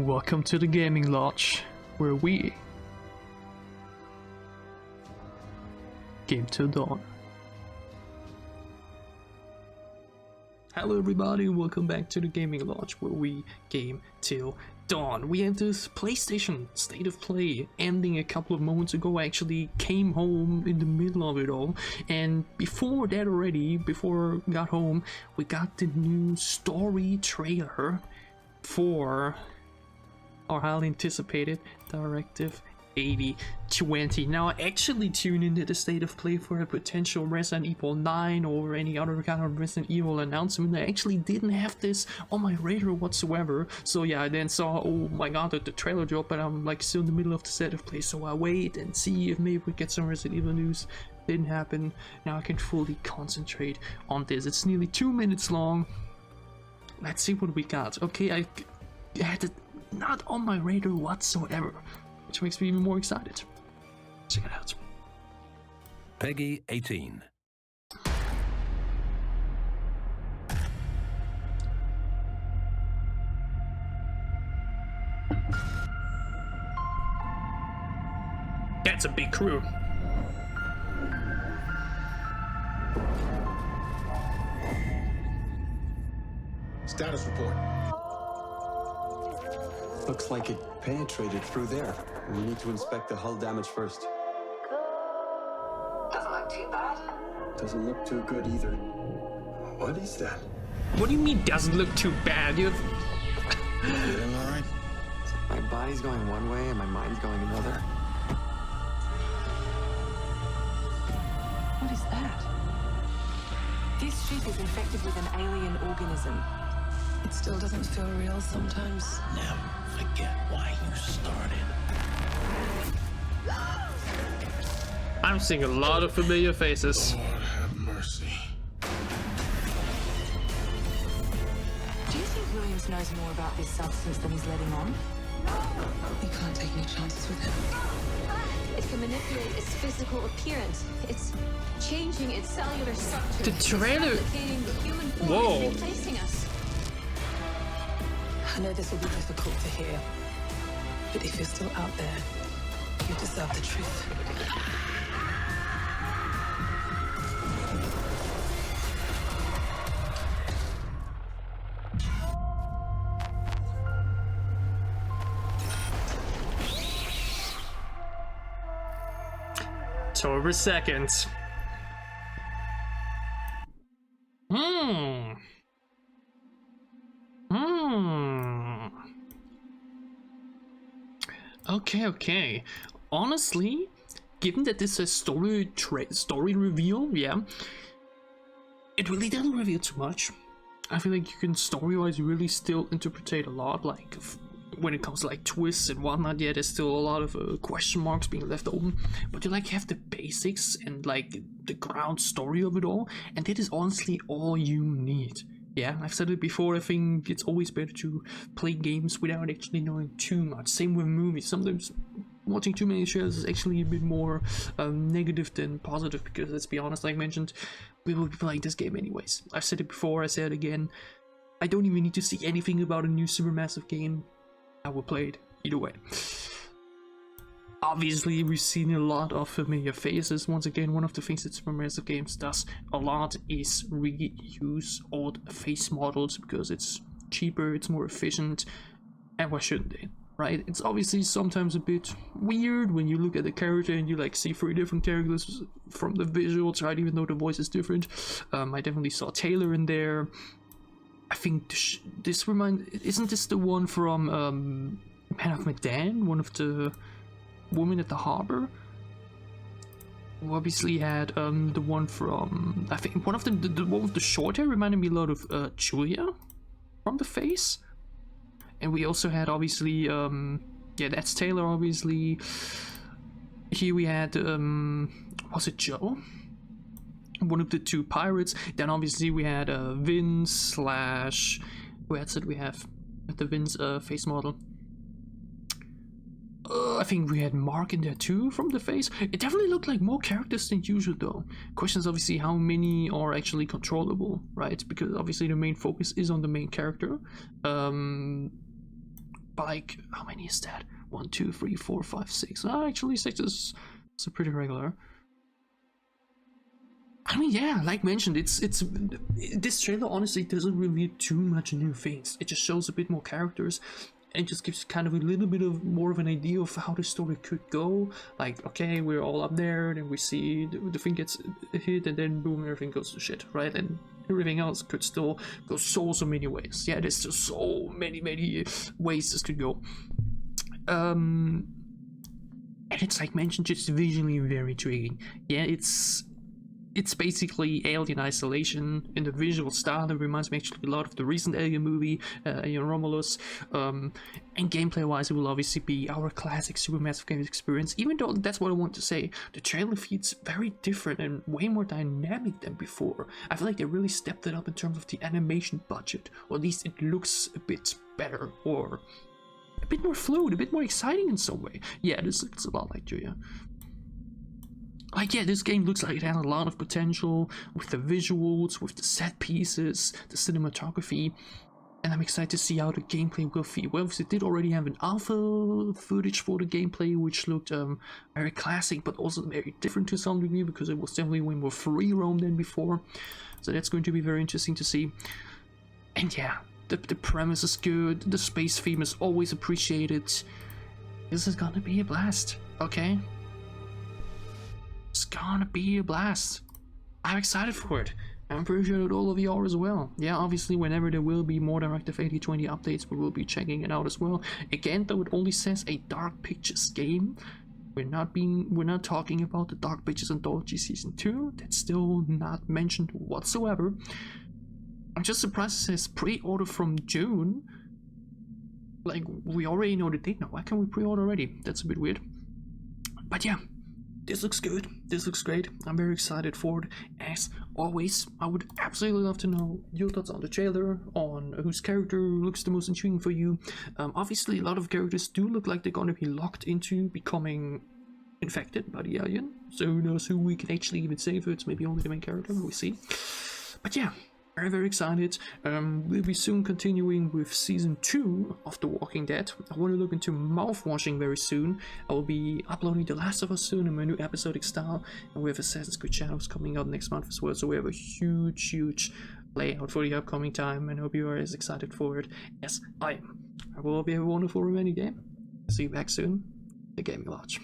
Welcome to the Gaming Lodge, where we game till dawn. Hello everybody, welcome back to the Gaming Lodge, where we game till dawn. We have this PlayStation State of Play ending a couple of moments ago. I actually came home in the middle of it all, and before that already, before I got home, we got the new story trailer for our highly anticipated Directive 8020. Now, I actually tuned into the State of Play for a potential Resident Evil 9 or any other kind of Resident Evil announcement. I actually didn't have this on my radar whatsoever. So yeah, I then saw, oh my god, the trailer drop, but I'm like still in the middle of the State of Play. So I wait and see if maybe we get some Resident Evil news. Didn't happen. Now I can fully concentrate on this. It's nearly 2 minutes long. Let's see what we got. Okay, I had it not on my radar whatsoever, which makes me even more excited. Check it out. Peggy 18. That's a big crew. Status report. Looks like it penetrated through there. We need to inspect the hull damage first. Doesn't look too bad. Doesn't look too good either. What is that? What do you mean doesn't look too bad? You Feeling all right? My body's going one way and my mind's going another. What is that? This ship is infected with an alien organism. It still doesn't feel real sometimes. Never forget why you started. I'm seeing a lot of familiar faces. Lord have mercy. Do you think Williams knows more about this substance than he's letting on? We can't take any chances with him. It can manipulate its physical appearance. It's changing its cellular structure. The trailer. It's replicating the human form Whoa. and replacing us. I know this will be difficult to hear, but if you're still out there, you deserve the truth. October 2nd. Okay. Honestly, given that this is a story reveal, yeah, it really doesn't reveal too much. I feel like you can story-wise really still interpret a lot, like when it comes to like twists and whatnot. Yeah, there's still a lot of question marks being left open, but you like have the basics and like the ground story of it all, and that is honestly all you need. Yeah, I've said it before, I think it's always better to play games without actually knowing too much. Same with movies. Sometimes watching too many shows is actually a bit more negative than positive, because let's be honest, like I mentioned, we will be playing this game anyways. I've said it before, I said it again, I don't even need to see anything about a new Supermassive game. I will play it either way. Obviously, we've seen a lot of familiar faces. Once again, one of the things that Supermassive Games does a lot is reuse old face models, because it's cheaper, it's more efficient, and why shouldn't they, right? It's obviously sometimes a bit weird when you look at the character and you like see 3 different characters from the visuals, right? Even though the voice is different. I definitely saw Taylor in there. I think isn't this the one from Man of Medan, one of the women at the harbor? We obviously had the one from, I think one of them, the one with the short hair reminded me a lot of Julia from the face. And we also had obviously yeah, that's Taylor obviously. Here we had was it Joe, one of the 2 pirates. Then obviously we had Vince / who else did we have at the Vince face model? I think we had Mark in there too from the face. It definitely looked like more characters than usual though. Question is obviously how many are actually controllable, right? Because obviously the main focus is on the main character. But like, how many is that? 1, 2, 3, 4, 5, 6. Actually, 6 is pretty regular. I mean, yeah, like mentioned, it's this trailer honestly doesn't reveal too much new things. It just shows a bit more characters, and just gives kind of a little bit of more of an idea of how the story could go. Like, okay, we're all up there, then we see the thing gets hit, and then boom, everything goes to shit, right? And everything else could still go so many ways. Yeah, there's just so many ways this could go. And it's like mentioned, just visually very intriguing. Yeah, it's basically Alien Isolation in the visual style. It reminds me actually a lot of the recent Alien movie, Alien Romulus. And gameplay wise, it will obviously be our classic Supermassive game experience. Even though that's what I want to say, the trailer feels very different and way more dynamic than before. I feel like they really stepped it up in terms of the animation budget, or at least it looks a bit better, or a bit more fluid, a bit more exciting in some way. Yeah, this looks a lot like Julia. Like, yeah, this game looks like it has a lot of potential with the visuals, with the set pieces, the cinematography, and I'm excited to see how the gameplay will feel. Well, it did already have an alpha footage for the gameplay, which looked very classic, but also very different to some degree, because it was definitely way more free roam than before. So that's going to be very interesting to see. And yeah, the premise is good, the space theme is always appreciated. This is gonna be a blast, okay? It's gonna be a blast. I'm excited for it. I'm pretty sure that all of you are as well. Yeah, obviously whenever there will be more Directive 8020 updates, we will be checking it out as well. Again, though, it only says a Dark Pictures game. We're not talking about the Dark Pictures Anthology Season 2. That's still not mentioned whatsoever. I'm just surprised it says pre-order from June. Like, we already know the date now. Why can't we pre-order already? That's a bit weird. But yeah. This looks good, this looks great, I'm very excited for it. As always, I would absolutely love to know your thoughts on the trailer, on whose character looks the most intriguing for you. Obviously, a lot of characters do look like they're gonna be locked into becoming infected by the alien, so who knows who we can actually even save. It's maybe only the main character, we'll see. But yeah, very excited. We'll be soon continuing with season 2 of The Walking Dead. I want to look into mouthwashing very soon. I will be uploading The Last of Us soon in my new episodic style, and we have Assassin's Creed Shadows coming out next month as well. So we have a huge layout for the upcoming time, and I hope you are as excited for it as I am. I will hope you have a wonderful remaining game. See you back soon. The Gaming Lodge.